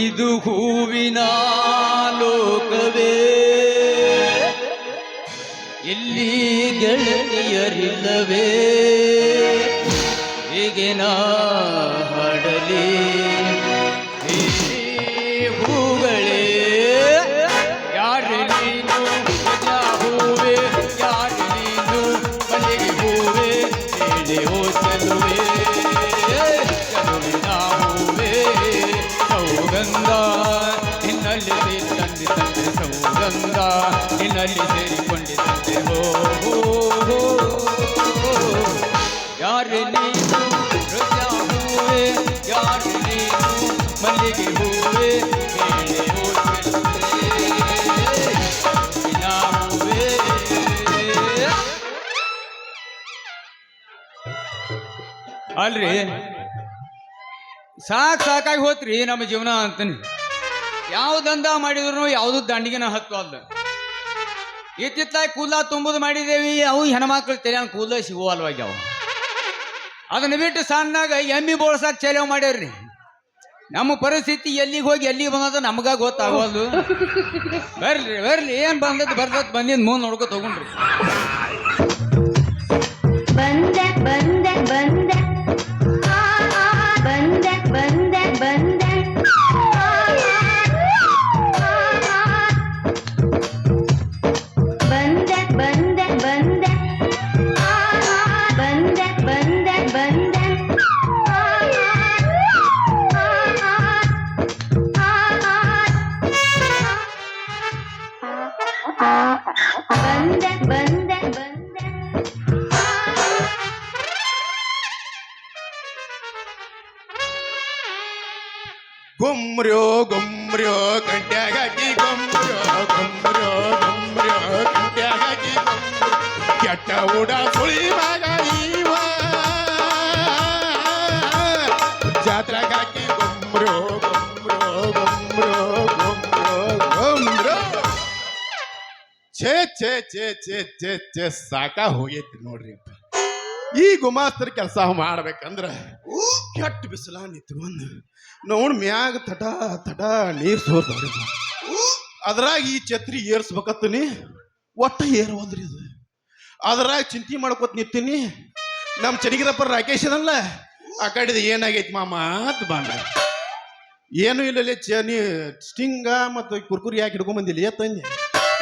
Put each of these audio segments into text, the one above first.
ಇದು ಹೂವಿನ ಲೋಕವೇ, ಇಲ್ಲಿ ಗೆಳತಿಯರಿಲ್ಲವೇ, ಹೇಗೆ ನಾ ಹಾಡಲಿ ಈ ಹೂಗಳೇ, ಯಾರು ನೀನು ರೋಜಾ ಹೂವೇ, ಯಾರು ನೀನು ಮಲ್ಲಿಗೆ ಹೂವೇ, ಹೇಳಿ ಓ ಚೆಲುವೆ ಚೆಲುವಿನ ಹೂವೇ, ಸೌಗಂಧ ನಿನ್ನಲ್ಲಿ ಸೇರಿದಂತೆ ತಂದೆ, ಸೌಗಂಧ ನಿನ್ನಲ್ಲಿ ಸೇರಿಕೊಂಡಿದ್ದಂತೆ ಹೋ ಹೋ ಹೋ, ಯಾರು ನೀನು ರೋಜಾ ಹೂವೇ, ಯಾರು ನೀನು ಮಲ್ಲಿಗೆ ಹೂವೇ, ಹೇಳಿ ಓ ಚೆಲುವೆ ಚೆಲುವಿನ ಹೂವೇ. ಅಲ್ರಿ ಸಾಕಾಗಿ ಹೋತ್ರಿ ನಮ್ಮ ಜೀವನ ಅಂತಾನೆ. ಯಾವ ದಂಧ ಮಾಡಿದ್ರು ಯಾವುದು ದಂಡಿಗೆನ ಹತ್ತು ಅಲ್ಲ. ಇತ್ತಿತ್ತಾಗಿ ಕೂದಲ ತುಂಬುದು ಮಾಡಿದೇವಿ, ಅವು ಹೆಣ್ಮಕ್ಳು ತೆರೆಯಂಗೆ ಕೂದಲ ಸಿಗುವಲ್ವಾಗ್ಯಾವ. ಅದನ್ನ ಬಿಟ್ಟು ಸಣ್ಣಾಗ ಎಮ್ಮಿ ಬೋಳ್ಸಾಕ ಚಲೋ ಮಾಡ್ಯಾರ್ರಿ. ನಮ್ಮ ಪರಿಸ್ಥಿತಿ ಎಲ್ಲಿಗೆ ಹೋಗಿ ಎಲ್ಲಿಗೆ ಬಂದದ ನಮ್ಗ ಗೊತ್ತಾಗೋದು. ಬರ್ರಿ ಬರ್ಲಿ, ಏನ್ ಬಂದದ್ದು ಬರ್ತದ ಬಂದಿದ್ ಮುಂದೆ ನೋಡ್ಕೊ ತಗೊಂಡ್ರಿ. ಬಂದೆ ಬಂದೆ ಬಂದೆ ಬಂದೆ ಬಂದೆ ಬಂದೆ ಬಂದೆ ಬಂದೆ ಬಂದೆ ಬಂದೆ ಬಂದೆ ಬಂದೆ ಬಂದೆ ಬಂದೆ ಬಂದೆ. ಗುಮ್ರ್ಯೋ ಗುಮ್ರ್ಯೋ ಗಂಟ್ಯಾಗ ಹಾಕಿ ಗುಮ್ರ್ಯೋ ಗುಮ್ರ್ಯೋ ಗುಮ್ರ್ಯೋ ಗಂಟ್ಯಾಗ ಹಾಕಿ ಕೆಟ್ಟ ಉಡ ಸುಳಿ ಮಗ ಇವ, ಜಾತ್ರೆಗ ಹಾಕಿ ಗುಮ್ರ್ಯೋ ಗುಮ್ರ್ಯೋ ಗುಮ್ರ್ಯೋ ಗುಮ್ರ್ಯೋ ಗುಮ್ರ್ಯೋ. ಛೇ ಛೇ ಛೇ ಛೇ ಛೇ ಛೇ ಸಾಕ ಹೋಗೈತಿ ನೋಡ್ರಿ. ಈ ಗುಮಾಸ್ತರ ಕೆಲಸ ಮಾಡ್ಬೇಕಂದ್ರ ಕೆಟ್ಟ ಬಿಸಿಲ ನಿಂತ್ಕೊಂಡು ನೋಡ್ ಮ್ಯಾಗ ತಟ ತಟ ನೀರ್ ಸೋರ್ತಾವ್ರಿ. ಅದ್ರಾಗ ಈ ಛತ್ರಿ ಏರ್ಸ್ಬೇಕತ್ತೀನಿ, ಒಟ್ಟ ಏರ್ವಲ್ರಿ ಇದು. ಅದ್ರಾಗ ಚಿಂತೆ ಮಾಡ್ಕೊತ ನಿಂತೀನಿ. ನಮ್ಮ ಚನಿಗಿರಪ್ಪ ರಾಕೇಶ್ ಅದಲ್ಲ, ಆ ಕಡೆದ ಏನಾಗೈತಿ ಮಾಮ ಅಂತ ಬಾಂಡ. ಏನು ಇಲ್ಲ ಚನಿ ಸ್ಟಿಂಗ ಮತ್ತು ಕುರ್ಕುರಿ ಯಾಕೆ ಹಿಡ್ಕೊಂಡ್ ಬಂದಿಲ್ಲ ತಂದೆ.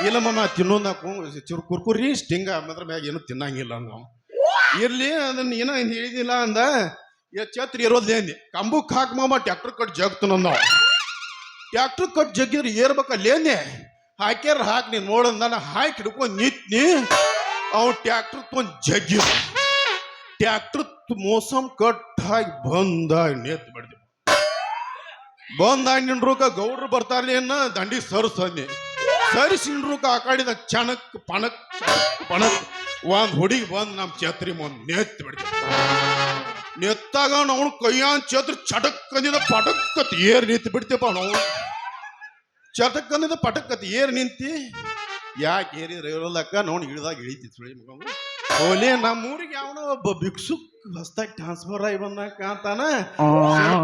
ಇಲ್ಲ ಮಾಮ ತಿನ್ನೋದು ಕುರ್ಕುರಿ ಸ್ಟಿಂಗ ಅದ್ರ ಮ್ಯಾಗ ಏನು ತಿನ್ನಂಗಿಲ್ಲ ನಾವು. ಇರ್ಲಿ ಅದನ್ನ ಏನೋ ಹೇಳಿದಿಲ್ಲ ಅಂದ. ಛತ್ರಿ ಇರೋದೇ ಅಂದೆ. ಕಂಬಕ್ಕೆ ಹಾಕಿ ಮಾಮ ಟ್ಯಾಕ್ಟರ್ ಕಟ್ ಜಗ್ತು ನಾವು. ಟ್ಯಾಕ್ಟರ್ ಕಟ್ ಜಗ್ಗಿದ್ರೆ ಏರ್ಬೇಕಲ್ಲೇನೆ. ಹಾಕ್ಯಾರ ಹಾಕಿ ನೀನು ನೋಡಂದ ಹಾಕಿ ಹಿಡ್ಕೊಂಡು ನಿಂತ್ನಿ. ಅವ್ನು ಟ್ಯಾಕ್ಟರ್ ತೊಗೊಂಡು ಜಗ್ಗಿ ಟ್ಯಾಕ್ಟರ್ ಮೋಸಮ್ ಕಟ್ ಹಾಕಿ ಬಂದಾಗಿ ನೇತ್ ಬಿಡ್ದೆ. ಬಂದಾಗಿ ನಿಂಡ್ರೂಕ ಗೌಡ್ರು ಬರ್ತಾರಲಿ ಅನ್ನ ದಂಡಿ ಸರಿಸನ್ನಿ. ಸರಿಸಿಂಡ್ರೂಕ ಆ ಕಡಿದ ಚಣಕ್ ಪಣಕ್ ಪಣಕ್ ಒಂದ್ ಹುಡುಗಿ ಬಂದು ನಮ್ಮ ಛತ್ರಿ ಮುಂದೆ ನೇತ್ ಬಿಡ್ದೆ. ನೆತ್ತಾಗ ನಾವು ಕೈಯಾನ್ ಛತ್ರಿ ಚಟಕ್ ಅಂದಿದ ಪಟಕ್ಕತ್ ಏರ್ ನಿಂತು ಬಿಡ್ತೇಪ ನಾವು. ಚಟಕ್ ಅಂದಿದ ಪಟಕ್ಕತ್ ಏರ್ ನಿಂತಿ. ಯಾಕೆ ಏರಿದ್ರೆ ಇರೋಲ್ಲಕ್ಕ ನೋಡಿ ಇಳಿದಾಗ ಇಳಿತಿ ಸುಳಿ ಮಗ. ಓಲೆ ನಮ್ಮೂರಿಗೆ ಯಾವನೋ ಒಬ್ಬ ಭಿಕ್ಷುಕ್ ಹೊಸ್ದಾಗಿ ಟ್ರಾನ್ಸ್ಫರ್ ಆಗಿ ಬಂದಾಕ ಅಂತಾನ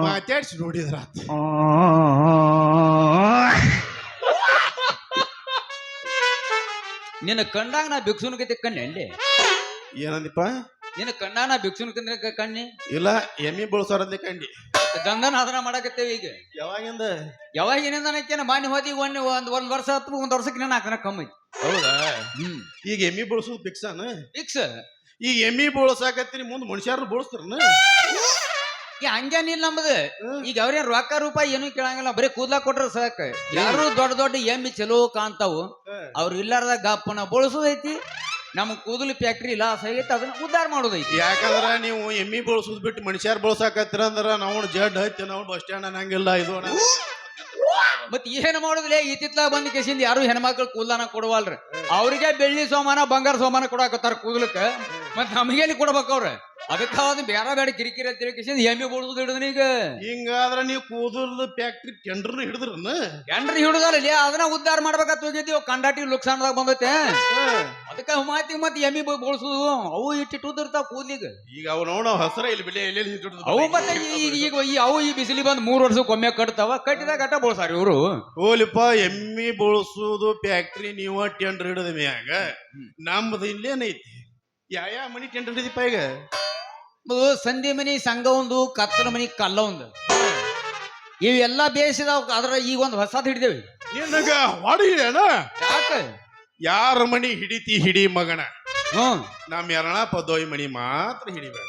ಮಾತಾಡ್ಸಿ ನೋಡಿದ್ರ. ನಿನ್ನ ಕಂಡಾಗ ನಾ ಭಿಕ್ಷುನಿಗೆ ಕಣ್ಣೆ ಅಲ್ಲಿ. ಏನಂದಿಪ್ಪ? ನಿನ್ನ ಕಂಡಾಗ ನಾ ಭಿಕ್ಷುನಿಗೆ ಕಣ್ಣಿ ಇಲ್ಲ, ಎಮ್ಮಿ ಬಳಸೋರಲ್ಲಿ ಕಂಡಿ. ದಂಧನ ಅದನ್ನ ಮಾಡಕತ್ತೇವೆ ಈಗ. ಯಾವಾಗಿಂದ? ಯಾವಾಗಿನಿಂದ ನಕ್ಕೇನ ಮಾನ್ಯ ಹೋದಿ ಒಂದ್ ವರ್ಷ ಹತ್ತು, ಒಂದ್ ವರ್ಷಕ್ಕೆ ನಾನು ಹಾಕನ ಕಮ್ಮಿ. ಹೌದಾ? ಈಗ ಎಮ್ಮಿ ಬಳಸೋದು ಭಿಕ್ಷಾನ? ಫಿಕ್ಸ್. ಈಗ ಎಮ್ಮಿ ಬಳಸಾಕತ್ತೀನಿ, ಮುಂದೆ ಮನುಷ್ಯರು ಬಳಸ್ತಾರನ? ಹಂಗೇನಿಲ್ಲ ನಮ್ದು. ಈಗ ಅವ್ರೇನ್ ರೊಕ್ಕ ರೂಪಾಯಿ ಏನು ಕೇಳಂಗಿಲ್ಲ, ಬರೀ ಕೂದ್ಲಾ ಕೊಟ್ರ ಸಾಕ. ಯಾರು ದೊಡ್ಡ ದೊಡ್ಡ ಎಮ್ಮಿ ಚಲೋ ಕಾಣ್ತಾವು, ಅವ್ರು ಇಲ್ಲಾರ್ದಾಗ ಗಪ್ಪನ ಬಳಸೋದೈತಿ. ನಮ್ ಕೂದಲು ಫ್ಯಾಕ್ಟ್ರಿ ಲಾಸ್ ಆಗೈತಿ, ಅದನ್ನ ಉದ್ಧಾರ ಮಾಡೋದೈತಿ. ಯಾಕಂದ್ರ ನೀವು ಎಮ್ಮಿ ಬಳಸೋದ್ ಬಿಟ್ಟು ಮನುಷ್ಯರು ಬಳಸಾಕತ್ತೀರ ಅಂದ್ರ ನಾವು ಜಡ್ ಹತ್ತಿ ನಾವು ಬಸ್ ಸ್ಟ್ಯಾಂಡ್ ಅನ್ನಂಗಿಲ್ಲ. ಇದು ಮತ್ ಏನ್ ಮಾಡುದಿಲ್ಲ, ಇತ್ತಿತ್ಲಾಗ ಬಂದ ಕೇಸಿಂದ ಯಾರು ಹೆಣ್ಮಕ್ಳು ಕೂದಲಾನ ಕೊಡವಲ್ರಿ. ಅವ್ರಿಗೆ ಬೆಳ್ಳಿ ಸೋಮಾನ ಬಂಗಾರ ಸೋಮಾನ ಕೊಡಾಕತ್ತಾರ ಕೂದಲಕ್ಕ. ಮತ್ ನಮಗೇಲಿ ಕೊಡ್ಬೇಕ ಅವ್ರ. ಅದಕ್ಕ ಅದು ಬೇಡ ಬೇಡ ಕಿರಿಕಿರಿ ಅಂತ ತಿಳ್ಕಿಸಿಂದ ಎಮ್ಮೆ ಬೋಳ್ಸುದು ಹಿಡಿದನ ಈಗ ಹಿಂಗಾದ್ರ ನೀವು ಕೂದಲ್ ಫ್ಯಾಕ್ಟ್ರಿ ಟೆಂಡರ್ನ ಹಿಡಿದ್ರನ್ನ ಎಂಡ್ರಿ ಹಿಡುದಲ್ಲ ಅದನ್ನ ಉದ್ಧಾರ ಮಾಡ್ಬೇಕಂತ ಹೋಗಿದ್ದೀವಿ ಕಂಡಾಟಿ ಲುಕ್ಸಾನ್ದಾಗ ಬಂದೈತೆ ಅದಕ್ಕ ಮತ್ತೆ ಎಮ್ಮಿ ಬೋಳ್ಸುದು ಅವು ಇಟ್ಟಿಟ್ಟು ಉದಿರ್ತಾವ ಕೂದ್ಲಿಗ ಈಗ ಅವ್ ನೋಡ ಹಸ್ರ ಇಲ್ಲಿ ಬೆಲೆ ಎಲ್ಲಿ ಅವು ಮತ್ತೆ ಅವು ಈ ಬಿಸಿಲಿ ಬಂದ್ 3 ವರ್ಷಕ್ಕೊಮ್ಮೆ ಕಟ್ತಾವ ಕಟ್ಟಿದಾಗ ಗಟ್ಟ ಬೋಳ್ಸಾರ ಇವ್ರು ಹೋಲಿಪ್ಪ ಎಮ್ಮಿ ಬೋಳ್ಸುದು ಫ್ಯಾಕ್ಟ್ರಿ ನೀವು ಟೆಂಡರ್ ಹಿಡಿದ ಮ್ಯಾಗ ನಮ್ದು ಇಲ್ಲೇನೈತಿ ಯಾವ ಮನಿ ಟೆಂಡರ್ ಹಿಡಿದಿಪ್ಪ ಈಗ ಸಂಧಿ ಮನಿ ಸಂಘ ಒಂದು ಕತ್ತಲ ಮನಿ ಕಲ್ಲ ಒಂದು ಇವೆಲ್ಲ ಬೇಯಿಸಿದಾವ ಅದ್ರ ಈಗ ಒಂದು ಹೊಸದ್ ಹಿಡಿದೇವಿ ನಿನಗ ಹೊಡಿಲೇನ ಯಾಕ ಯಾರ ಮನಿ ಹಿಡಿತಿ ಹಿಡಿ ಮಗನ ಹ್ಮ್ ನಮ್ ಎರಣ ಪದೋಯ್ ಮನಿ ಮಾತ್ರ ಹಿಡಿಬೇಡ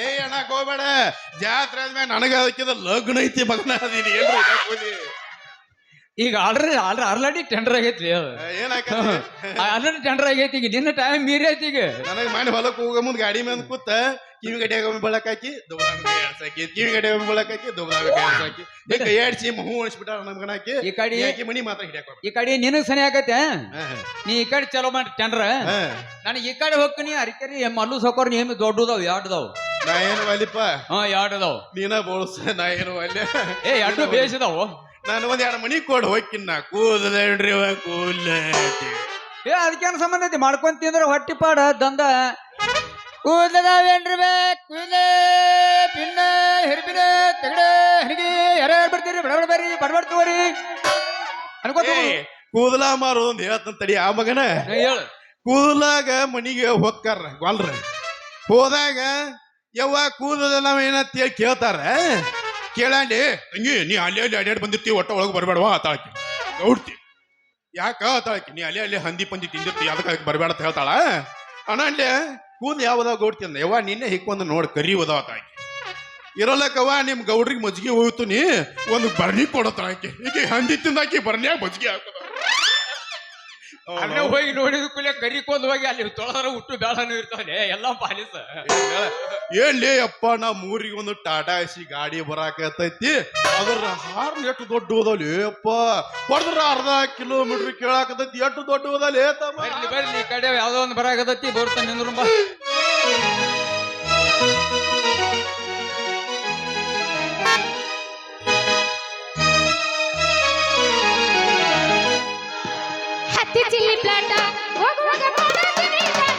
ಏ ಅಣ್ಣಕ್ ಹೋಗ್ಬೇಡ ಜಾತ್ರೆ ಆದ್ಮ್ಯಾಗ ನನಗ ಅದಕ್ಕಿದ ಲಗ್ನ ಐತಿ ಮಗನ ಅದೀನಿ ಏನ್ರಿ ಈಗ ಆಲ್ರೆಡಿ ಟೆಂಡರ್ ಆಗೈತಿ ಆಲ್ರೆಡಿ ಟೆಂಡರ್ ಆಗೈತಿ ಈಗ ನಿನ್ನ ಟೈಮ್ ಮೀರಿ ಐತಿ ಈಗ ನನಗೆ ಮಾಡಿ ಹೊಲಕ್ಕೆ ಹೋಗೋ ಮುಂದ್ ಗಾಡಿ ಮೇಲೆ ಕೂತ ಕಿವಿ ಗಡ್ಯಾಗ ಬೆಳಕ್ ಹಾಕಿ ದೊಡ್ಡ ಹಾಕಿ ಕಿವಿ ಗಡ್ಯಾಗ ಬೆಳಕ್ ಹಾಕಿ ದೊಡ್ಡ ಹಾಕಿ ಕೈ ಆಡ್ಸಿ ಹೂ ಅಣಿಸ್ಬಿಟ್ಟ ನಮ್ಗನ ಹಾಕಿ ಈ ಕಡೆ ಮನಿ ಮಾತ್ರ ಹಿಡಿಯಾಕ ಈ ಕಡೆ ನಿನಗ್ ಸನಿ ಆಗೈತೆ ನೀ ಈ ಕಡೆ ಚಲೋ ಮಾಡಿ ಟೆಂಡರ್ ನಾನು ಈ ಕಡೆ ಹೋಗ್ತೀನಿ ಅರಿಕರಿ ಮಲ್ಲು ಸೌಕರ್ ನೇಮಿ ದೊಡ್ಡದಾವ್ ಎರಡ್ದಾವ್ ನಾ ಏನು ಅಲ್ಲಿಪ್ಪ ಎರಡದಾವ್ ನೀನ ಬೋಳ್ಸ ನಾ ಏನು ಅಲ್ಲಿ ಎರಡು ಬೇಯಿಸಿದಾವು ನಾನು ಒಂದ್ 2 ಮನಿ ಕೊಡ್ ಹೋಗ್ಕಿನ್ನ ಕೂದಲೇನ್ರಿ ಕೂಲ ಅದಕ್ಕೇನು ಸಂಬಂಧ ಐತಿ ಮಾಡ್ಕೊಂತ ತಿಂದ್ರ ಹೊಟ್ಟಿ ಪಾಡ ದಂದ ಕೂದಲವೇನ್ರಿ ಕೂದಲ ಪಿನ್ನ ಹಿರಿಪಿನ ತೆಗಡ ಹನಿಗೆ ಯಾರ್ಯಾರು ಬರ್ತೀರಿ ಬಡ ಬರ್ರಿ ಬರ್ಬಾರ್ತೀವ್ರಿ ಅನ್ಕೋತ ಕೂದಲ ಮಾರು ಒಂದ್ ಹೇಳ್ತಂತ ತಡಿ ಆ ಮಗನ ಹೇಳು ಕೂದಲಾಗ ಮನಿಗೆ ಹೊಕ್ಕಾರ ಗೊಲ್ರ ಹೋದಾಗ ಯವ್ವ ಕೂದಲ ಏನಂತ ಕೇಳ್ತಾರ ಕೇಳಂಡಿ ತಂಗಿ ನೀ ಅಲ್ಲಿ ಅಡ್ಯಾಡ್ ಬಂದಿರ್ತಿ ಒಟ್ಟ ಒಳಗೆ ಬರ್ಬೇಡವಾ ಆತಾಳಕಿ ಗೌಡ್ತಿ ಯಾಕ ಆತಾಳಕಿ ನೀ ಅಲ್ಲಿ ಹಂದಿ ಪಂದಿ ತಿಂದಿರ್ತಿ ಅದಕ್ಕೆ ಬರ್ಬೇಡ ಅಂತ ಹೇಳ್ತಾಳ ಅಣ್ಣ ಅಲ್ಲಿ ಕೂದ್ ಯಾವ್ದಾವ ಗೌಡ್ತಿ ಅಂದ ಯವ್ವ ನಿನ್ನೆ ಹಿಕ್ಕೊಂದು ನೋಡ್ ಕರಿ ಓದಾವ ಆತಾಳಕಿ ಇರಲ್ಲಕ್ಕವ್ವ ನಿಮ್ ಗೌಡ್ರಿಗೆ ಮಜ್ಜಿಗೆ ಹೋಯ್ತು ನೀ ಒಂದು ಬರ್ನಿ ಕೊಡತ್ತಾಳಕಿ ಈಗ ಹಂದಿ ತಿಂದಾಕಿ ಬರ್ನ್ಯಾಗ ಮಜ್ಜಿಗೆ ಹಾಕೋದ ಅಲ್ಲೇ ಹೋಗಿ ನೋಡಿದ ಕೂಲೆ ಕರಿಕೊಂಡ್ ಹೋಗಿ ಅಲ್ಲಿ ತೊಳದ್ರ ಹುಟ್ಟು ಬೇಡನು ಇರ್ತಾನೆ ಎಲ್ಲ ಪಾಲಿಸ ಏನ್ಲೇ ಅಪ್ಪ ನಾ ಊರಿಗೆ ಒಂದು ಟಾಟಾ ಎಸಿ ಗಾಡಿ ಬರಾಕತ್ತೈತಿ ಅದ್ರ ಹಾರ್ನ್ ಎಷ್ಟು ದೊಡ್ಡ ಹೋದಲಿ ಅಪ್ಪ ಹೊಡೆದ್ರ ಅರ್ಧ ಕಿಲೋಮೀಟರ್ ಕೇಳಾಕತೈತಿ ಎಷ್ಟು ದೊಡ್ಡ ಹೋದಲಿ ಬರ್ಲಿ ಕಡೆ ಯಾವ್ದೋ ಒಂದು ಬರಾಕತೈತಿ ಬರ್ತಾನೆ ನಿಂದ್ರು ಚಿಲ್ಲಿ ಪ್ಲಾಟ ಹೋಗುವಾಗ ಮಾಡೋದಿನಿ ಪಾಠ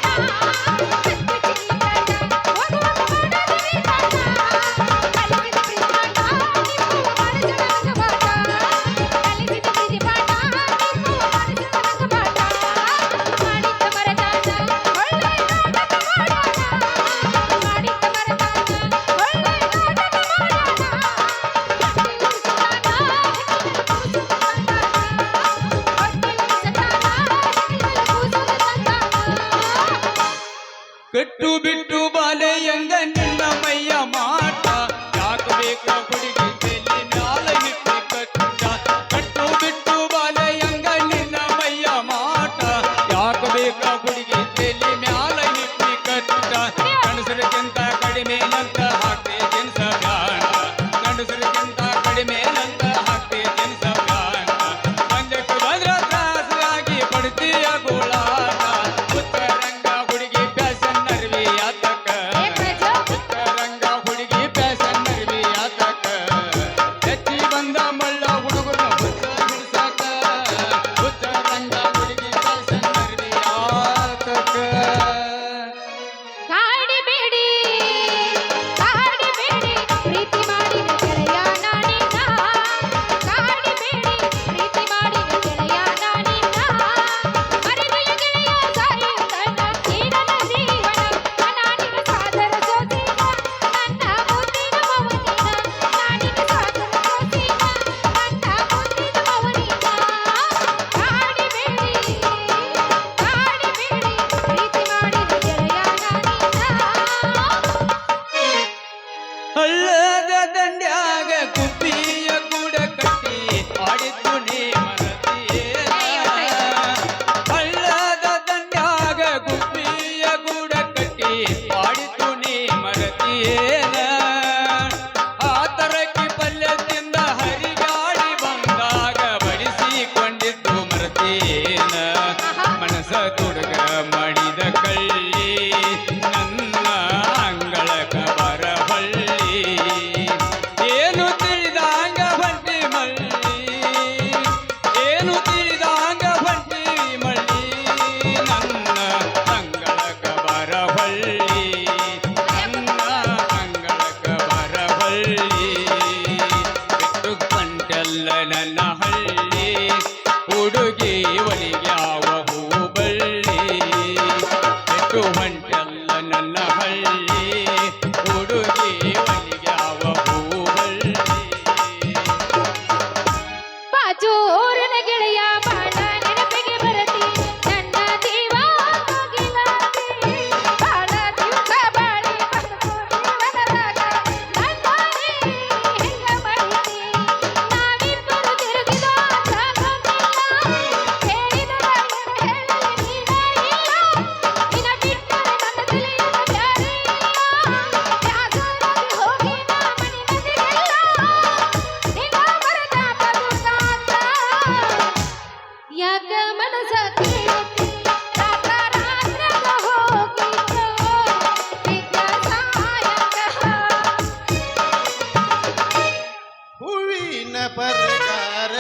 ಹೂವಿನ ಪ್ರಕಾರ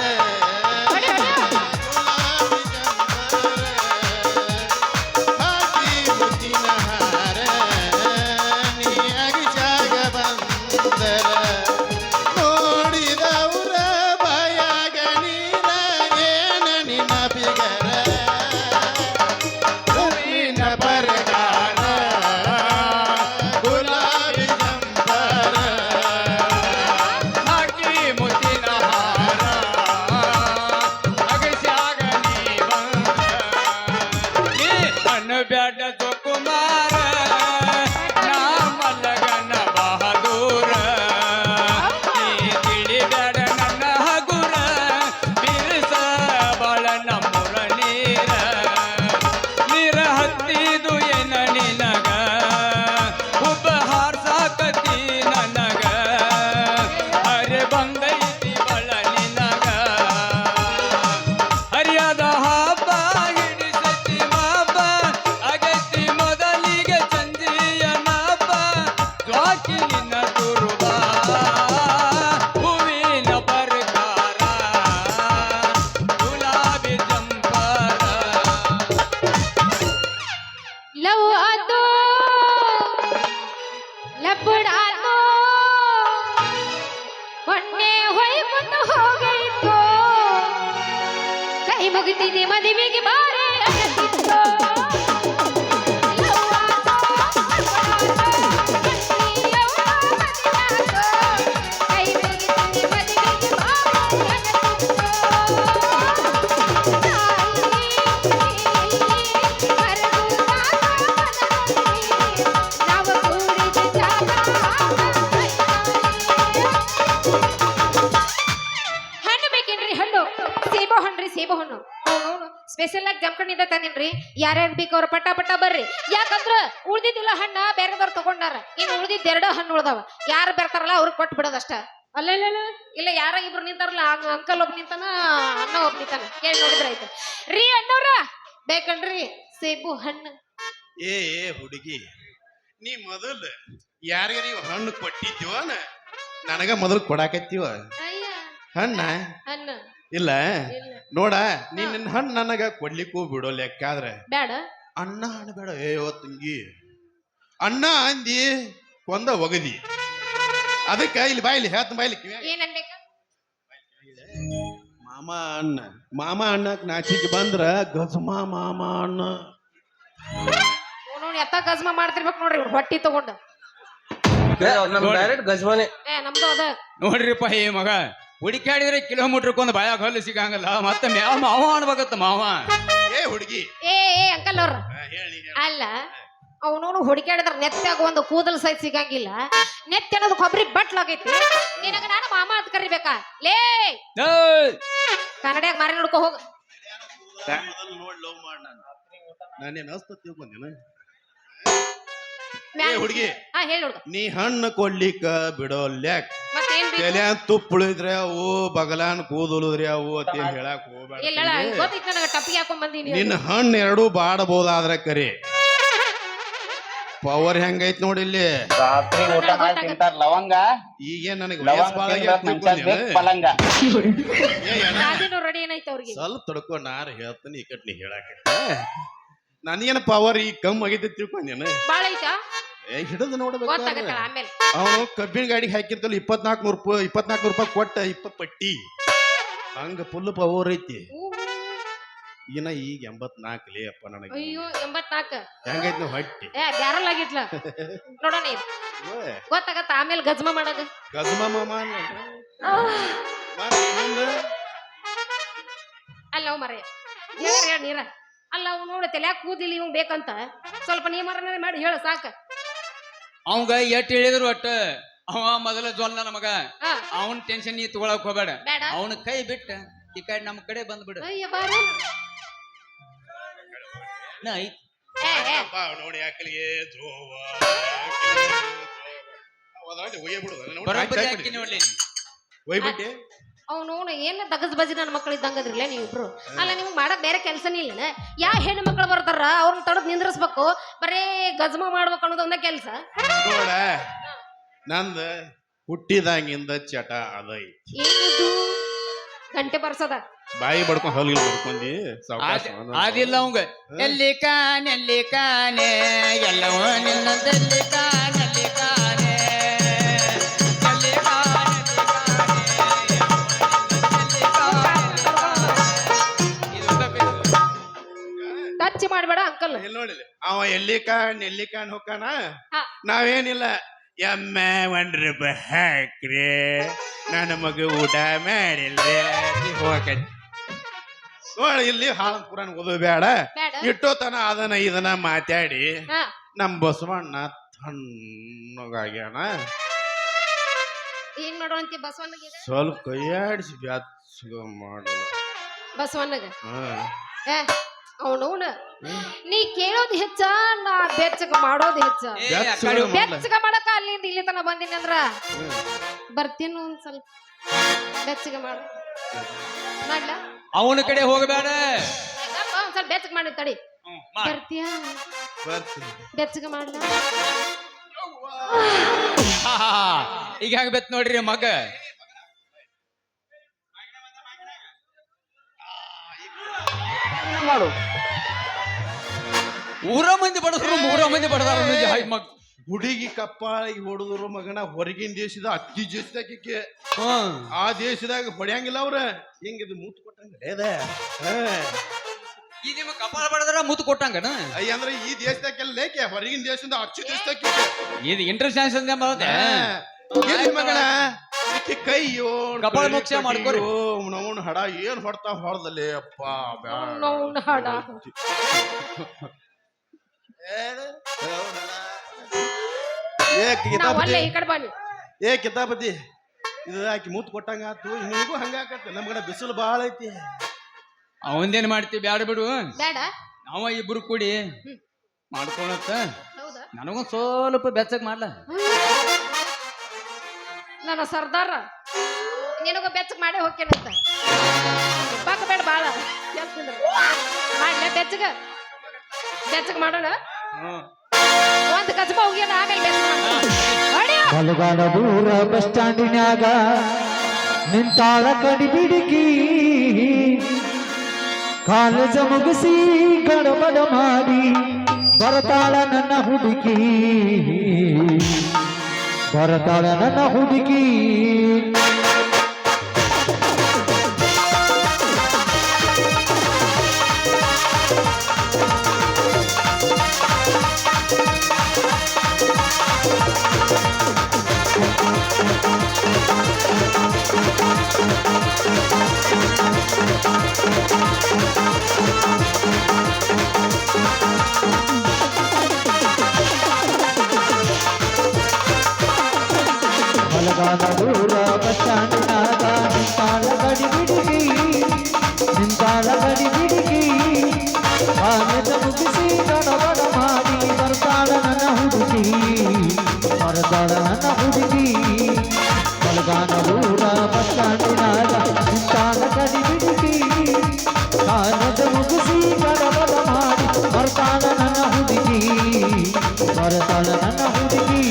ಹೊಡಿ, ಹೊಡಿ. ಗುಲಾಬಿ ಜಂಪರ ಹಾಕಿ ಮುತ್ತಿನ ಹಾರ ನೀಯಾಗಿ ಜಾಗ ಬಂದರ ನೋಡಿದವರ ಬಾಯಾಗ ನೀರ ಏನ ನಿನ್ನ ಬಿಗರ ಹೂವಿನ ಪ್ರಕಾರ ಗುಲಾಬಿ ಜಂಪರ ಹಾಕಿ ಮುತ್ತಿನ ಹಾರ ಅಗಸ್ಯಾಗ ನೀ ಬಂದ ನೀ ಅನ್ಬ್ಯಾಡ ಸುಕುಮಾರ ನಾ ಮಲ್ಲಗನ ಬಹದೂರ ನೀ ತಿಳಿಬ್ಯಾಡ ನನ್ನ ಹಗುರ ಬಿರುಸ ಬಾಳ ನಮ್ಮೂರ ನೀರ ಹತ್ತಿದು ಏನ ನಿನಗ ಉಬ್ಬ ಹಾರ್ಸಾಕತಿ ನನಗ ಅರೆ ಬಂದೈತಿ ಬಳ ನಿನಗ ಹರಿಯದ ಹಬ್ಬ ಹಿಡಿಸತಿ ಮಾಪ ಅಗತಿ ಮೊದಲಿಗೆ ಸಂಜೆಯ ನಾಪ ದ್ವಾಕಿ ನಿನ್ನ ದುರ್ಬ ಹೂವಿನ ಪ್ರಕಾರ ಗುಲಾಬಿ ಜಂಪರ ಲವ್ ಆತೋ ಲಬ್ಬಡ್ ಆತೋ ಹೊಣ್ಣೆ ಹೊಯ್ಕೊಂಡು ಹೋಗೈತೋ ಕೈ ಮುಗಿತೀನಿ ಮದುವೆಗೆ ಬಾರೆ ಅನ್ನತಿತ್ತೋ ಲವ್ ಆತೋ, ಲಬ್ಬಡ್ ಆತೋ, ಹೊಣ್ಣೆ ಯವ್ವ ಮದುವೆ ಆತೋ, ಕೈ ಮುಗಿತೀನಿ ಮದುವೆಗೆ ಬಾರೆ ಅನ್ನತಿತ್ತೋ. ಹಣ್ಣು ಬೇಕೇನ್ರಿ? ಹಣ್ಣು ಸೇಬು ಹಣ್ಣ್ರಿ, ಸೇಬು ಹಣ್ಣು ಸ್ಪೆಷಲ್ ಆಗಿ ಜಮ್ಕಣಿಂದ ತಂದಿನ್ರಿ. ಯಾರ್ಯಾರು ಬೇಕು ಅವ್ರ ಪಟ ಪಟ ಬರ್ರಿ. ಯಾಕಂದ್ರ ಉಳ್ದಿದ್ದಿಲ್ಲ ಹಣ್ಣ ಬೇರೆದವ್ರು ತಗೊಂಡಾರ. ಇನ್ನು ಉಳ್ದಿದ್ 2 ಹಣ್ಣು ಉಳ್ದಾವ. ಯಾರು ಬರ್ತಾರಲ್ಲ ಅವ್ರಿಗೆ ಕೊಟ್ಟು ಬಿಡೋದಷ್ಟ. ಅಲ್ಲ ಇಲ್ಲ ಯಾರ ಇಬ್ರು ನಿಂತಾರಲ್ಲ, ಅಂಕಲ್ ಒಬ್ಬ ನಿಂತಾನ, ಅಣ್ಣ ಒಬ್ಬ ನಿಂತಾನ, ಕೇಳಿ ನೋಡಿದ್ರ ಆಯ್ತು ರೀ. ಅಣ್ಣವ್ರ ಬೇಕನ್ರಿ ಸೇಬು ಹಣ್ಣು? ಏ ಹುಡುಗಿ, ನೀ ಮೊದಲು ಯಾರಿಗೆ ನೀವು ಹಣ್ಣು ಕೊಟ್ಟಿದ್ದೀವನ ನನಗ ಮೊದಲು ಕೊಡಾಕತ್ತೀವ ಅಯ್ಯ ಹಣ್ಣ ಹಣ್ಣು ಇಲ್ಲ ಇಲ್ಲ ನೋಡ ನಿನ್ನ ಹಣ್ಣು ನನಗ ಕೊಡ್ಲಿಕ್ಕೂ ಬಿಡೋ ಲೆಕ್ಕಾದ್ರೆ ಬೇಡ. ಅಣ್ಣ ಹಣ್ಣು ಬೇಡ. ತಂಗಿ ಅಣ್ಣ ಅಂದಿ ಕೊಂದ ಒಗದಿ, ಅದಕ್ಕ ಇಲ್ಲಿ ಬಾಯಿಲಿ ಹೇಳ್ತ ಬಾಯಿಲಿ ಕಿವ್ಯಾಗ ಏನ್ ಅನ್ಬೇಕ? ಮಾಮ ಅಣ್ಣ. ಮಾಮ ಅಣ್ಣಕ್ ನಾಚಿಕೆ ಬಂದ್ರ ಗಜಮ ಮಾಮ ಅಣ್ಣ. ನೋಡಿ ಎತ್ತ ಗಜ್ಮ ಮಾಡ್ತಿರ್ಬೇಕು ನೋಡ್ರಿ ಇವ್ರು ಹೊಟ್ಟಿ ತಗೊಂಡು. ಡೈರೆಕ್ಟ್ ಗಜ್ಮನೆ. ನಮ್ದು ಅದ ನೋಡ್ರಿಪ್ಪ ಈ ಮಗ ಹುಡುಕಾಡಿದ್ರೆ ಕಿಲೋಮೀಟರ್ಕೊಂದು ಬಾಯಾಗ ಹಲ್ಲು ಸಿಗಂಗಲ್ಲ, ಮತ್ತೆ ಮ್ಯಾವ ಮಾವ ಅನ್ಬೇಕತ್ತ ಮಾವ. ಏ ಹುಡುಗಿ ಏ ಅಂಕಲ್ ಅವ್ರ ಹೇಳಿ ಅಲ್ಲ, ಅವನು ಹುಡುಕಾಡಿದ್ರ ನೆತ್ತಾಗ ಒಂದು ಕೂದಲು ಸೈಜ್ ಸಿಗಂಗಿಲ್ಲ. ನೆತ್ತಿ ಅನ್ನೋದು ಕೊಬ್ಬರಿ ಬಟ್ಲಾಗೈತಿ. ನಿನಗ ನಾನು ಮಾಮ ಅಂತ ಕರಿಬೇಕಾ? ಲೇ ಕನ್ನಡಿಯಾಗ ಮಾರಿ ನೋಡ್ಕೊ ಹೋಗ. ನೋಡ್ ಲವ್ ಮಾಡ ನಾನೇನ್ ಅಸ್ತ ತಿಳ್ಕೊಂದೇನ. ಏ ಹುಡುಗಿ, ಹಾ ಹೇಳಿ ಹುಡುಗ. ನೀ ಹಣ್ಣು ಕೊಡ್ಲಿಕ್ಕ ಬಿಡೋ ಲ್ಯಾಕ್ ಮತ್ತೇನ್ ತಲೆ ತುಪ್ಪಳಿದ್ರೆ ಅವು ಬಗಲಾನ್ ಕೂದಲುದ್ರಿ ಅವು ಅಂತ ಹೇಳಕ್ ಹೋಗ್ಬೇಡ. ಇಲ್ಲ ಗೊತ್ತೈತಿ ನನಗ ಟಪ್ಪಿಗೆ ಹಾಕೊಂಡ್ ಬಂದೀನಿ. ನಿನ್ನ ಹಣ್ಣು ಎರಡೂ ಬಾಡಬಹುದಾದ್ರೆ ಕರಿ ಪವರ್ ಹೆಂಗೈತ್ ನೋಡಿಲ್ಲಿ. ರಾತ್ರಿ ಊಟ ಮಾಡಿ ತಿಂತಾರ ಲವಂಗ, ಈಗೇನ್ ನನಗೆ ಲವಂಗ ತಿಂದ್ರ ಬೇಕು ಪಲಂಗ. ರಾಜೇನು ರೆಡಿ ಏನೈತೆ ಅವ್ರಿಗೆ? ಸ್ವಲ್ಪ ತಡ್ಕೊ, ನಾರು ಹೇಳ್ತಾನೆ ಈ ಕಟ್ನಿ ಹೇಳಾಕ. ನನಗೇನ ಪವರ್ ಈಗ ಕಮ್ಮಿ ಆಗೈತೆ ತಿಳ್ಕೊಂಡೇನ. ಬಾಳ ಐತಾ? ಹಿಡಿದು ನೋಡ್ಬೇಕು. ಗೊತ್ತಾಗತ್ತಲ್ಲ ಆಮೇಲೆ. ಅವನು ಕಬ್ಬಿನ ಗಾಡಿಗೆ ಹಾಕಿರ್ತಲ್ಲ 2400 ರೂಪಾಯಿ ಕೊಟ್ಟ 20 ಪಟ್ಟಿ ಹಂಗ ಫುಲ್ ಪವರ್ ಐತಿ. ಇನ್ನ ಈಗ 84 ಲೇ ಅಪ್ಪ ನನಗೆ. ಅಯ್ಯೋ 84 ಹೆಂಗೈತಿ ನಾವು ಹೊಟ್ಟಿ ಬ್ಯಾರಲ್ ಆಗಿತ್ಲ ನೋಡೋಣ. ಗೊತ್ತಾಗತ್ತ ಆಮೇಲೆ ಗಜ್ಮ ಮಾಡೋದು. ಗಜಮ ಮಾಮ ಅಲ್ಲ ಅವ್ ಮರ ನೀರ ಅಲ್ಲ ಅವ್ ನೋಡ ತಲ್ಯಾಗ ಕೂದಿಲ್ಲ ಇವ್ ಬೇಕಂತ ಸ್ವಲ್ಪ ನೀ ಮರ ಮಾಡಿ ಹೇಳ ಸಾಕ. ಅವಂಗ ಎಟ್ ಹೇಳಿದ್ರು ಒಟ್ಟ ಅವ ಮೊದಲ ಜೊಲ್ಲ ನಮಗ. ಹಾ. ಅವನ್ ಟೆನ್ಷನ್ ನೀ ತಗೊಳಕ್ ಹೋಗ್ಬೇಡ. ಬೇಡ. ಅವನ ಕೈ ಬಿಟ್ಟ ಈ ಕಡೆ ನಮ್ ಕಡೆ ಬಂದ್ಬಿಡು. ಅಯ್ಯ ಬಾರು. ನಾ ಐತ್. ನೋಡಿ ಆಕಲಿಗೆ ಬರೋಬ್ಬರಿ ಹಾಕಿ ನೋಡ್ಲಿ. ಒಯ್ಬಿಟ್ಟೆ ಅವನು ಏನ ದಗಜ್ ಬಜಿ ನನ್ನ ಮಕ್ಳು ಇದ್ದಂಗದ್ರಿಲ್ಲ ನೀವು ಇಬ್ರು. ಅಲ್ಲ ನಿಮ್ಗೆ ಮಾಡಕ್ ಬೇರೆ ಕೆಲಸನೇ ಇಲ್ಲ. ಯಾ ಹೆಣ್ಣು ಮಕ್ಳು ಬರ್ತಾರ ಅವ್ರನ್ನ ತಡದ್ ನಿಂದ್ರಿಸ್ಬೇಕು, ಬರೇ ಗಜ್ಮ ಮಾಡ್ಬೇಕು ಅನ್ನೋದು ಒಂದ ಕೆಲ್ಸ. ನೋಡ ನಂದ ಹುಟ್ಟಿದಾಗಿಂದ ಚಟ ಅದೈತಿ. ಏನದು? ಕಂಟೆ ಬರ್ಸದ ಬಾಯಿ ಬಡ್ಕೊಂಡ್ ಹೊಲಿಗೆ ಬಡ್ಕೊಂಡಿ ಸಾವ್ಕಾಶ ಅದಿಲ್ಲ ಅವಂಗ ಎಲ್ಲಿ ಕಾನೆ ಎಲ್ಲವೂ ನಿನ್ನದಲ್ಲಿ ಕಾನೆ ಎಲ್ಲಿ ಕಾನೆ ಎಲ್ಲಿ ಕಾನೆ ಟಚ್ ಮಾಡ್ಬೇಡ ಅಂಕಲ್. ಇಲ್ಲಿ ನೋಡಿಲ್ಲ ಅವ ಎಲ್ಲಿ ಕಾಣ್ ಹೋಗ್ಕಾನ ಹಾ. ನಾವೇನಿಲ್ಲ ಎಮ್ಮೆ ₹1 ಹಾಕ್ರಿ ನನ್ನ ಮಗ ಊಟ ಮಾಡಿಲ್ರಿ ಹೋಗಕತ್ತಿ ನೋಡಿ ಇಲ್ಲಿ ಹಾಳ ಪುರಾಣ ಓದೋದು ಬೇಡ ಬೇಡ. ಇಟ್ಟೋತನ ಅದನ್ನ ಇದನ್ನ ಮಾತಾಡಿ ಹಾ. ನಮ್ ಬಸವಣ್ಣ ತಣ್ಣಗಾಗ್ಯಾನ ಏನ್ ಮಾಡೋಂತಿ ಬಸವಣ್ಣಗ ಈಗ? ಸ್ವಲ್ಪ ಕೈಯಾಡಿಸಿ ಬ್ಯಾಸ್ಗ ಮಾಡಲ್ಲ ಬಸವಣ್ಣಗ ಹಾ ಅವನವನ ನೀ ಕೇಳೋದು ಹೆಚ್ಚ, ನಾ ಬೆಚ್ಚಗ ಮಾಡೋದು ಹೆಚ್ಚ. ಬೆಚ್ಚಗ ಮಾಡಕ ಅಲ್ಲಿಂದ ಇಲ್ಲಿ ತನ ಬಂದಿನಿ ಅಂದ್ರ ಬರ್ತೀನಿ ಒಂದ್ ಸ್ವಲ್ಪ ಬೆಚ್ಚಗ ಮಾಡ ಮಾಡ್ಲ ಅವನ ಕಡೆ ಹೋಗಬೇಡ. ಒಂದ್ ಸ್ವಲ್ಪ ಬೆಚ್ಚಗ ಮಾಡಿ ತಡಿ. ಬರ್ತೀಯ? ಬೆಚ್ಚಗ ಮಾಡ್ಲ ಈಗ ಹೆಂಗ ಬೆತ್ ನೋಡ್ರಿ ಮಗ. ಮಾಡು ಊರ ಮಂದಿ ಬಡದ್ರು ಮೂರ ಮಂದಿ ಬಡದಾರ ಮಗ. ಹುಡುಗಿ ಕಪ್ಪಾಳಿಗೆ ಹೊಡೆದ್ರು ಮಗನ ಹೊರಗಿನ ದೇಶದ ಅಕ್ಕಿ ದೇಶದಾಗೆ ಆ ದೇಶದಾಗ ಹೊಡ್ಯಾಂಗಿಲ್ಲ ಅವ್ರ ಹಿಂಗಿದು ಮೂತ್ ಕೊಟ್ಟಂಗ ಈ ನಿಮ್ ಕಪಾಳ ಬಡದ್ರ ಮುತ್ತು ಕೊಟ್ಟಂಗನ ಅಂದ್ರೆ ಈ ದೇಶದಾಗೆಲ್ಲ ಲೇಕೆ ಹೊರಗಿನ ದೇಶದಿಂದ ಅಚ್ಚು ದೇಶದಾಗೆ ಇದು ಇಂಟರ್ನ್ಯಾಷನಲ್ ಮಗನ ಆಕಿ ಕೈಯೋ ಕಪಾಳ ಮೋಕ್ಷ ಮಾಡ್ಕೊರಿ. ನವನ್ ಹಡ ಏನ್ ಹೊಡ್ತಾ ಹೊಡೆದಲ್ಲಿ ಅಪ್ಪ ಅವ್ನವ್ನ ಹಾಡ ನಾವಲ್ಲ ಈ ಕಡೆ ಬನ್ನಿ. ಏ ಕಿತಾಪತಿ ಇದು ಆಕಿ ಮೂತ್ ಕೊಟ್ಟಂಗ ಆತು ನಿನಗೂ ಹಂಗ ಆಕತ್ತ ನಮ್ಗಡ ಬಿಸಿಲು ಬಾಳ ಐತಿ. ಅವಂದೇನ್ ಮಾಡ್ತೀವಿ ಬ್ಯಾಡ ಬಿಡು. ಬೇಡ ನಾವ ಇಬ್ರು ಕೂಡಿ ಮಾಡ್ಕೊಳತ್ತ ಹೌದಾ? ನನಗೊಂದ್ ಸ್ವಲ್ಪ ಬೆಚ್ಚಗ್ ಮಾಡ್ಲ. ನನ್ನ ಸರ್ದಾರ ನಿನಗ ಬೆಚ್ಚಗ್ ಮಾಡೇ ಹೋಗ್ತೇನಂತ ಬಾಕ ಬೇಡ ಬಾಳ ಮಾಡ್ಲ ಬೆಚ್ಚಗ ಬೆಚ್ಚಗ್ ಮಾಡೋಣ. ಒಂದ್ ಕಸಬ ಹೋಗ್ಯಾನ ಆಮೇಲೆ ಬೆಚ್ಚಗ್ ಮಲಗಾಡ ದೂರ ಬಸ್ ಸ್ಟ್ಯಾಂಡಿನ್ಯಾಗ ನಿಂತಾಳ ಕಡಿಬಿಡಿಕಿ ಕಾಲೇಜ ಮುಗಿಸಿ ಗಡಬಡ ಮಾಡಿ ಬರ್ತಾಳ ನನ್ನ ಹುಡುಗಿ ಬರ್ತಾಳ ನನ್ನ ಹುಡುಗಿ ಮಲಗಾದ ದೂರ ಬಸ್ ಸ್ಟ್ಯಾಂಡಿನಾಗ ನಿಂತಾಳ ಗಡಿಬಿಡಿಗಿ ನಿಂತಾಳ ಗಡಿಬಿಡಿಗಿ ಕಾಲೇಜ ಮುಗಿಸಿ ಗಡಬಡ ಮಾಡಿ ಬರ್ತಾಳ ನನ್ನ ಹುಡುಗಿ ಬರ್ತಾಳ ನನ್ನ ಹುಡುಗಿ ಮಲಗಾದ ದೂರ ಬಸ್ ಸ್ಟ್ಯಾಂಡಿನಾಗ ನಿಂತಾಳ ಗಡಿಬಿಡಿಗಿ ಕಾಲೇಜ ಮುಗಿಸಿ ಗಡಬಡ ಮಾಡಿ ಬರ್ತಾಳ ನನ್ನ ಹುಡುಗಿ ಬರ್ತಾಳ ನನ್ನ ಹುಡುಗಿ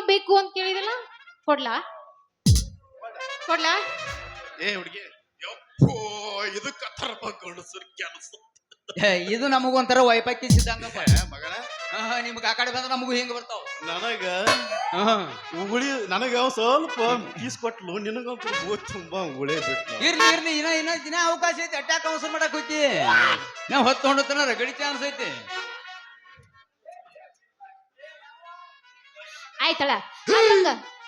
ಬೇಕು ಅಂತ ಕೇಳಿದಿಲ್ಲ ಕೊಡ್ಲಾ ಕೊಡ್ಲಾ ಏ ಹುಡುಗಿ ಯಪ್ಪೋ ಇದು ಕಥರ್ ಗಂಡಸರು ಕೆಲಸ ಇದು ನಮಗೊಂಥರ ವೈಪಕ್ಕಿ ಸಿದ್ದಂಗಪ್ಪ ಮಗನ ನಿಮ್ಗೆ ಆ ಕಡೆ ಬಂದ್ರೆ ನಮಗೂ ಹಿಂಗ ಬರ್ತಾವ ನನಗ ಉಗುಳಿ ನನಗ ಸ್ವಲ್ಪ ಪೀಸ್ ಕೊಟ್ಲು ನಿನಗಂತೂ ಗೋತ್ ತುಂಬಾ ಉಗುಳೇ ಬಿಟ್ಲು ಇರ್ಲಿ ಇರ್ಲಿ ಇನ್ನ ದಿನ ಅವಕಾಶ ಐತಿ ಅಟ್ಯಾಕ್ ಅವಸರ ಮಾಡಕ್ ಹೋಯ್ತಿ ನಾವು ಹೊತ್ತು ಹೊಂಡತನ ರಗಡಿ ಚಾನ್ಸ್ ಐತಿ ಆಯ್ತಳ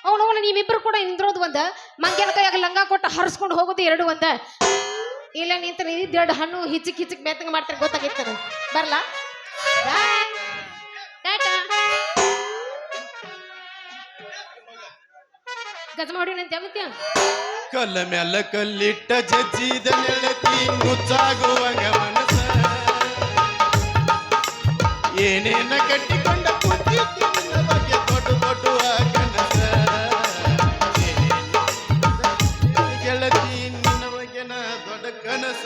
ಅವನು ನೀವಿಬ್ರು ಕೂಡ ನಿಂದ್ರೋದು ಒಂದ ಮಂಗ್ಯನ ಕೈಯಾಗ ಲಂಗ ಕೊಟ್ಟು ಹರಿಸ್ಕೊಂಡು ಹೋಗೋದು ಎರಡು ಒಂದ ಇಲ್ಲ ನಿಂತ ಎರಡು ಹಣ್ಣು ಹಿಚಿಕ್ ಹಿಚಿಕ್ ಬೇತಂಗ ಮಾಡ್ತಾರೆ ಗೊತ್ತಾಗೈತದ ಬರ್ಲಾ ಬಾಯ್ ಟಾಟಾ ಗಜ ಮಾಡಿ ನಂತ ಯಾವತ್ಯ ಕಲ್ಲ ಮ್ಯಾಲ ಕಲ್ಲಿಟ್ಟ ಜಜ್ಜಿದ ನೆಳತಿ ಮುಚ್ಚಾಗುವಂಗ ಮನಸ ಏನೇನ ಕಟ್ಟಿಕೊಂಡ ಕೂತಿದ್ದಿ ನಿನ್ನ ಬಗ್ಗೆ ದೊಡ್ಡ ದೊಡ್ಡ ಕನಸ ಗೆಳತಿ ನಿನ್ನ ಬಗ್ಗೆ ನಾ ದೊಡ್ಡ ಕನಸ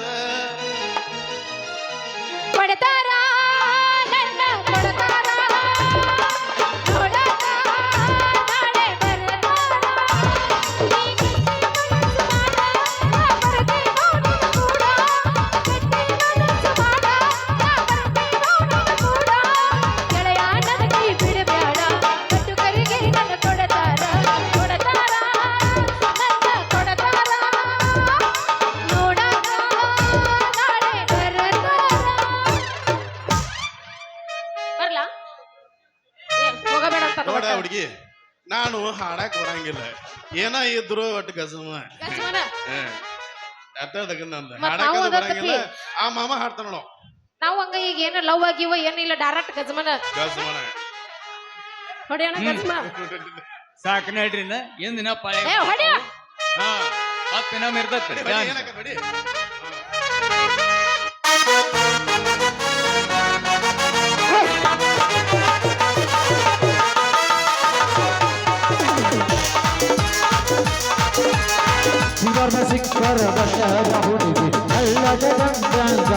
ಕೊಡತಾರ ನನ್ನ ಕೊಡತಾರ ನೋಡತಾರ ನಾಳೆ ಬರ್ಲಾ ಹೋಗಬೇಡ ಅಂತ ನೋಡ ಹುಡುಗಿ ನಾನು ಹಾಡಕ್ ಬರಂಗಿಲ್ಲ ಏನ ಇದ್ರು ಒಟ್ಟು ಗಜಮ ಗಜಮನ ನಂದ ಮತ್ತ್ ಹಾಡಕ್ ನಾವು ಅದ ಬರಂಗಿಲ್ಲ ಕತಿ. ಆ ಮಾಮ ಹಾಡ್ತಾನ ನೋಡು ನಾವು ಹಂಗ ಈಗ ಏನು ಲವ್ ಆಗಿವ ಏನಿಲ್ಲ ಡೈರೆಕ್ಟ್ ಗಜಮನ ಗಜಮನ ಹೊಡಿಯೋಣ ಗಜಮ ಸಾಕು ನಡ್ರಿ ಎಂದಿನ ಪಾಳೆ ಏ ಹೊಡಿಯ ಹಾ ಹತ್ತು ದಿನ ಇರ್ತೈತಿ ಏನಾಕತ್ ನೋಡಿ ಸುವರ್ಣ ಸಿಕ್ಕರ ಬಣ್ಣದ ಹುಡುಗಿ ಅಲ್ಲದ ಗಂಡಂಗ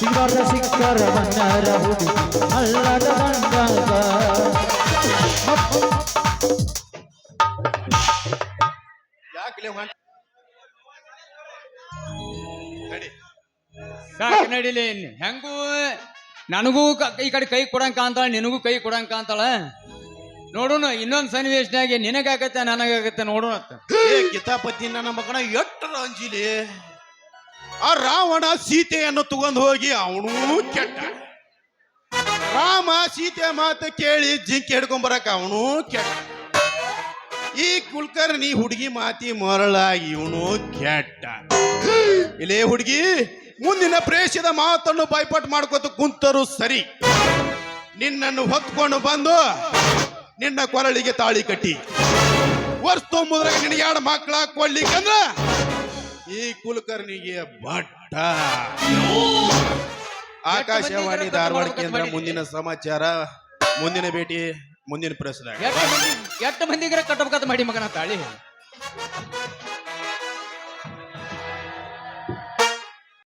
ಸುವರ್ಣ ಸಿಕ್ಕರ ಬಣ್ಣದ ಹುಡುಗಿ ಅಲ್ಲದ ಗಂಡಂಗ ಯಾಕೆ ನಡಿ ಸಾಕು ನಡಿಲಿ ಹೆಂಗೂ ನನಗೂ ಈ ಕಡೆ ಕೈ ಕೊಡಂಕ ಅಂತಾಳ ನಿನಗೂ ಕೈ ಕೊಡಂಕ ಅಂತಾಳ ನೋಡೋಣ ಇನ್ನೊಂದು ಸನ್ನಿವೇಶನಾಗೆ ನಿನಗಾಗತ್ತೆ ನನಗಾಗತ್ತೆ ನೋಡೋಣ ಏ ಕಿತಾಪತಿ ನನ್ನ ಮಗನ ಎಟ್ಟರ ಅಂಜಿಲಿ ಆ ರಾವಣ ಸೀತೆಯನ್ನು ತಗೊಂಡು ಹೋಗಿ ಅವನು ಕೆಟ್ಟ ರಾಮ ಸೀತೆ ಮಾತು ಕೇಳಿ ಜಿಂಕಿ ಹಿಡ್ಕೊಂಡ್ ಬರಕ ಅವನು ಕೆಟ್ಟ ಈ ಕುಲಕರ್ಣಿ ಹುಡುಗಿ ಮಾತಿ ಮರಳಾಗಿ ಇವನು ಕೆಟ್ಟ ಇಲ್ಲೇ ಹುಡುಗಿ ಮುಂದಿನ ಪ್ರೇಷದ ಮಾತನ್ನು ಬಾಯ್ಪಾಟ್ ಮಾಡ್ಕೋತ ಕುಂತರು ಸರಿ ನಿನ್ನನ್ನು ಹೊತ್ಕೊಂಡು ಬಂದು ನಿನ್ನ ಕೊರಳಿಗೆ ತಾಳಿ ಕಟ್ಟಿ ವರ್ಷ ತೊಂಬುದ್ರಾಗ ನಿನಗೆ ಎರಡು ಮಕ್ಕಳ ಕೊಡ್ಲಿಕ್ಕಂದ್ರ ಈ ಕುಲಕರ್ಣಿಗೆ ಬಟ್ಟ ಆಕಾಶವಾಣಿ ಧಾರವಾಡ ಕೇಂದ್ರ ಮುಂದಿನ ಸಮಾಚಾರ ಮುಂದಿನ ಭೇಟಿ ಮುಂದಿನ ಪ್ರಶ್ನೆ ಎಷ್ಟು ಮಂದಿಗೆ ಕಟ್ಟಬೇಕಂತ ಮಾಡಿ ಮಗನ ತಾಳಿ